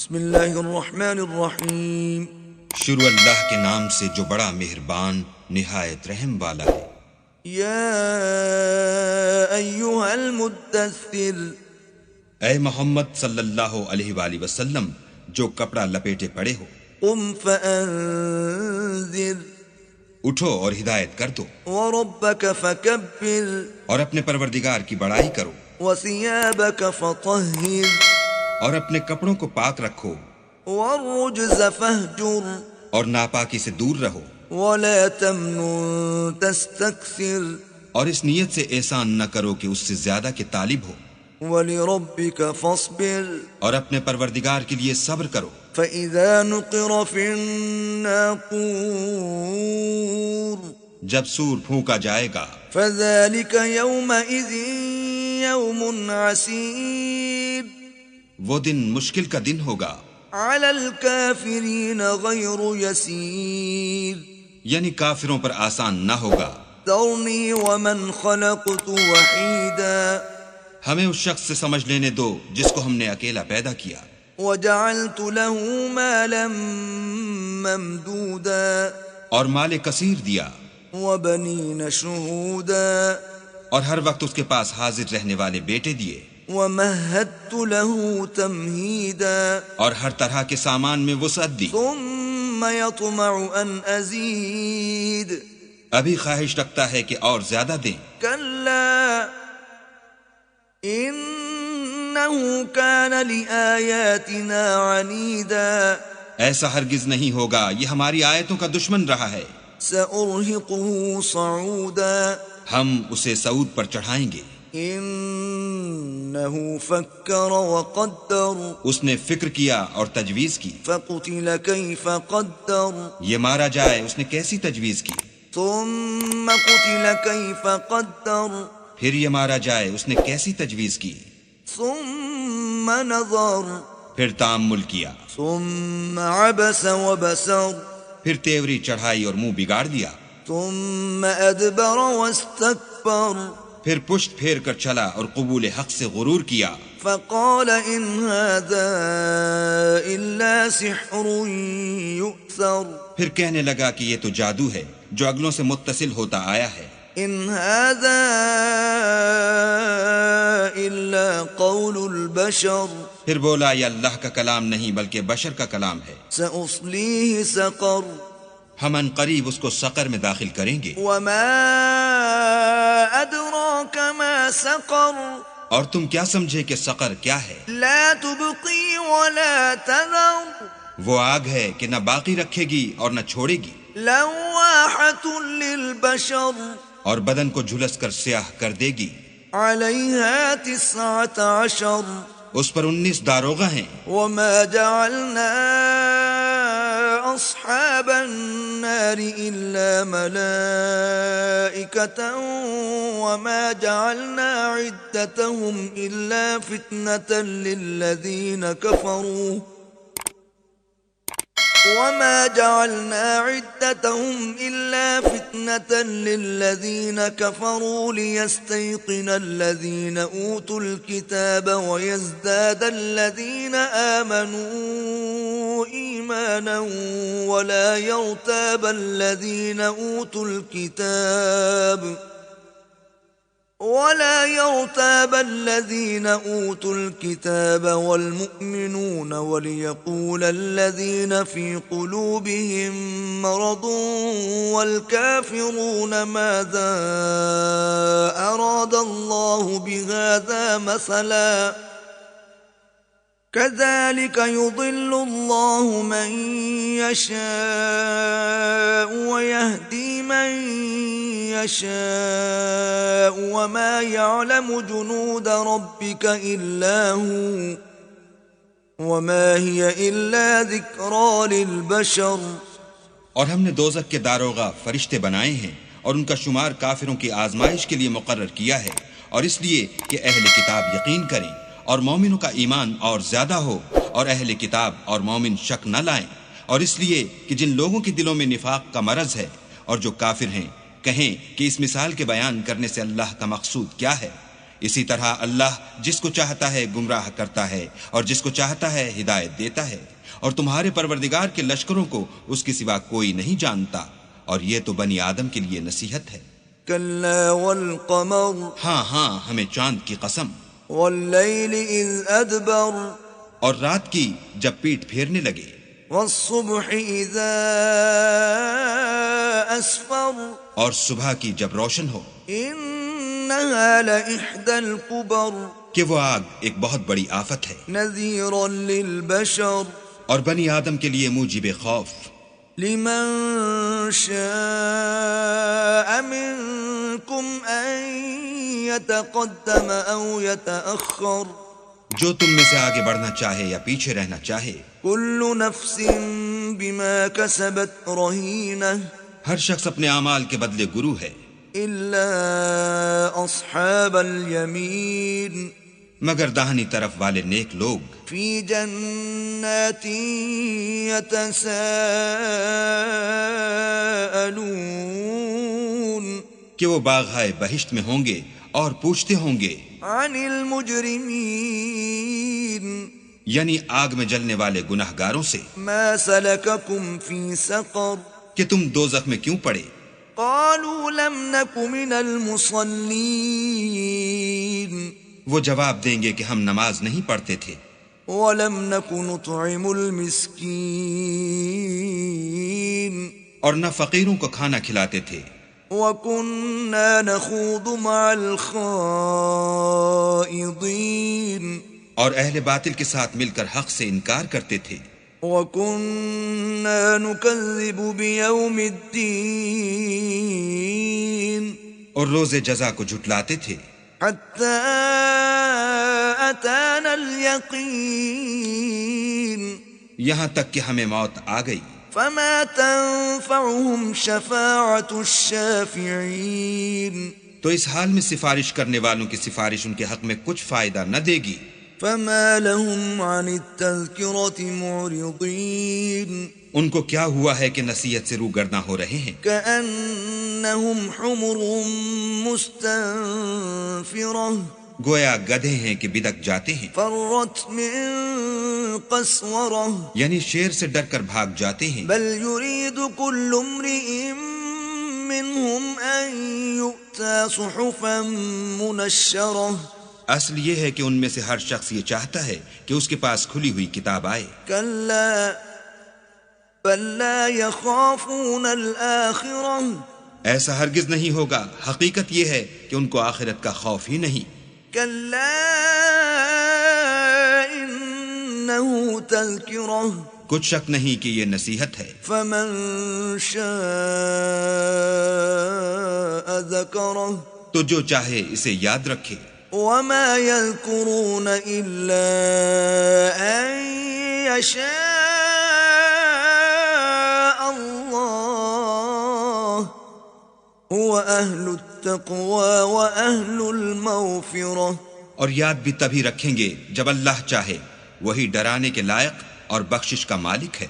بسم اللہ الرحمن الرحیم۔ شروع اللہ کے نام سے جو بڑا مہربان نہایت رحم والا ہے۔ یا ایہا المدثر، اے محمد صلی اللہ علیہ وآلہ وسلم جو کپڑا لپیٹے پڑے ہو، قم فانذر، اٹھو اور ہدایت کر دو، وربک فکبر، اور اپنے پروردگار کی بڑائی کرو، وثیابک فطہر، اور اپنے کپڑوں کو پاک رکھو، والرجز فاہجر، اور ناپاکی سے دور رہو، ولا تمنن تستکثر، اور اس نیت سے احسان نہ کرو کہ اس سے زیادہ کے طالب ہو، ولربک فاصبر، اور اپنے پروردگار کے لیے صبر کرو۔ فإذا نقر في الناقور، جب سور پھونکا جائے گا، فذلك يومئذ يوم عسير، وہ دن مشکل کا دن ہوگا، على الكافرين غير يسير، یعنی کافروں پر آسان نہ ہوگا۔ ذرني ومن خلقت وحيدا، ہمیں اس شخص سے سمجھ لینے دو جس کو ہم نے اکیلا پیدا کیا، وجعلت له مالا ممدودا، اور مال کثیر دیا، وبنين شهودا، اور ہر وقت اس کے پاس حاضر رہنے والے بیٹے دیے، ومهدت له تمهيدا، اور ہر طرح کے سامان میں وسعت دی۔ ثم يطمع ان ازيد، ابھی خواہش رکھتا ہے کہ اور زیادہ دیں۔ كلا انه كان لآياتنا عنيدا، ایسا ہرگز نہیں ہوگا، یہ ہماری آیتوں کا دشمن رہا ہے، سأرهقه صعودا، ہم اسے سعود پر چڑھائیں گے۔ انه فكر وقدر، اس نے فکر کیا اور تجویز کی، فقتل كيف قدر، یہ مارا جائے اس نے کیسی تجویز کی، ثم قتل كيف قدر، پھر یہ مارا جائے اس نے کیسی تجویز کی، ثم نظر، پھر تأمل کیا، ثم عبس وبسر، پھر تیوری چڑھائی اور منہ بگاڑ دیا، ثم ادبر واستكبر، پھر پشت پھیر کر چلا اور قبول حق سے غرور کیا، فقال ان هذا الا سحر يؤثر، پھر کہنے لگا کہ یہ تو جادو ہے جو اگلوں سے متصل ہوتا آیا ہے، ان هذا الا قول البشر، پھر بولا یہ اللہ کا کلام نہیں بلکہ بشر کا کلام ہے، سأصليه سقر، ہم ان قریب اس کو سقر میں داخل کریں گے۔ وما ادراك ما سقر، اور تم کیا سمجھے کہ سقر کیا ہے؟ لا تبقي ولا تذر، وہ آگ ہے کہ نہ باقی رکھے گی اور نہ چھوڑے گی، لواحة للبشر، اور بدن کو جھلس کر سیاہ کر دے گی، عليها 19، اس پر 19 داروغہ ہیں۔ وما جعلنا أصحاب النار إلا ملائكة وما جعلنا عدتهم إلا فتنة للذين كفروا وما جعلنا عدتهم إلا فتنة للذين كفروا ليستيقن الذين أوتوا الكتاب ويزداد الذين آمنوا إيمانا ولا يرتاب الذين أوتوا الكتاب والمؤمنون وليقول الذين في قلوبهم مرض والكافرون ماذا أراد الله بهذا مثلا كذلك يضل الله من يشاء ويهدي من يشاء وما يعلم جنود ربك إلا هو وما هي إلا ذكرى للبشر۔ اور ہم نے دوزخ کے داروغہ فرشتے بنائے ہیں اور ان کا شمار کافروں کی آزمائش کے لیے مقرر کیا ہے، اور اس لیے کہ اہل کتاب یقین کریں اور مومنوں کا ایمان اور زیادہ ہو، اور اہل کتاب اور مومن شک نہ لائیں، اور اس لیے کہ جن لوگوں کے دلوں میں نفاق کا مرض ہے اور جو کافر ہیں کہیں کہ اس مثال کے بیان کرنے سے اللہ کا مقصود کیا ہے، اسی طرح اللہ جس کو چاہتا ہے گمراہ کرتا ہے اور جس کو چاہتا ہے ہدایت دیتا ہے، اور تمہارے پروردگار کے لشکروں کو اس کے سوا کوئی نہیں جانتا، اور یہ تو بنی آدم کے لیے نصیحت ہے۔ كلا والقمر ہاں ہاں، ہمیں چاند کی قسم، والليل إذ أدبر اور رات کی جب پیٹ پھیرنے لگے، والصبح إذا أسفر اور صبح کی جب روشن ہو، إنها لإحدى الكبر کہ وہ آگ ایک بہت بڑی آفت ہے، نذيرا للبشر اور بنی آدم کے لیے موجب خوف، لمن شاء منكم أن يتقدم أو يتأخر جو تم میں سے آگے بڑھنا چاہے یا پیچھے رہنا چاہے، كل نفس بما كسبت رهينة ہر شخص اپنے اعمال کے بدلے گرو ہے، إلا أصحاب اليمين مگر داہنی طرف والے نیک لوگ في جنات يتساءلون کہ وہ باغائے بہشت میں ہوں گے اور پوچھتے ہوں گے عن المجرمين یعنی آگ میں جلنے والے گناہ گاروں سے، ما سلككم في سقر کہ تم دوزخ میں کیوں پڑے؟ قالوا لم نك من المصلين وہ جواب دیں گے کہ ہم نماز نہیں پڑھتے تھے، ولم نك نطعم المسكين اور نہ فقیروں کو کھانا کھلاتے تھے، وكنا نخوض مع الخائضين اور اہل باطل کے ساتھ مل کر حق سے انکار کرتے تھے، وكنا نكذب بيوم الدين اور روز جزا کو جھٹلاتے تھے، حتى أتانا اليقين یہاں تک کہ ہمیں موت آ گئی، فما تنفعهم شفاعة الشافعين تو اس حال میں سفارش کرنے والوں کی سفارش ان کے حق میں کچھ فائدہ نہ دے گی۔ فما لهم عن التذكرة معرضين ان کو کیا ہوا ہے کہ نصیحت سے روگرداں ہو رہے ہیں، كأنهم حمر مستنفرة گویا گدھے ہیں کہ بدک جاتے ہیں، فرت من قسورة یعنی شیر سے ڈر کر بھاگ جاتے ہیں، بل يريد كل امرئ منهم أن يؤتى صحفا منشرة اصل یہ ہے کہ ان میں سے ہر شخص یہ چاہتا ہے کہ اس کے پاس کھلی ہوئی کتاب آئے، كلا بل لا يخافون الآخرة ایسا ہرگز نہیں ہوگا، حقیقت یہ ہے کہ ان کو آخرت کا خوف ہی نہیں، كلا إنه تذكرة کچھ شک نہیں کہ یہ نصیحت ہے، فمن شاء ذكره تو جو چاہے اسے یاد رکھے، وما يذكرون إلا أن يشاء الله هو أهل التقوى وأهل المغفرة اور یاد بھی تبھی رکھیں گے جب اللہ چاہے، وہی ڈرانے کے لائق اور بخشش کا مالک ہے۔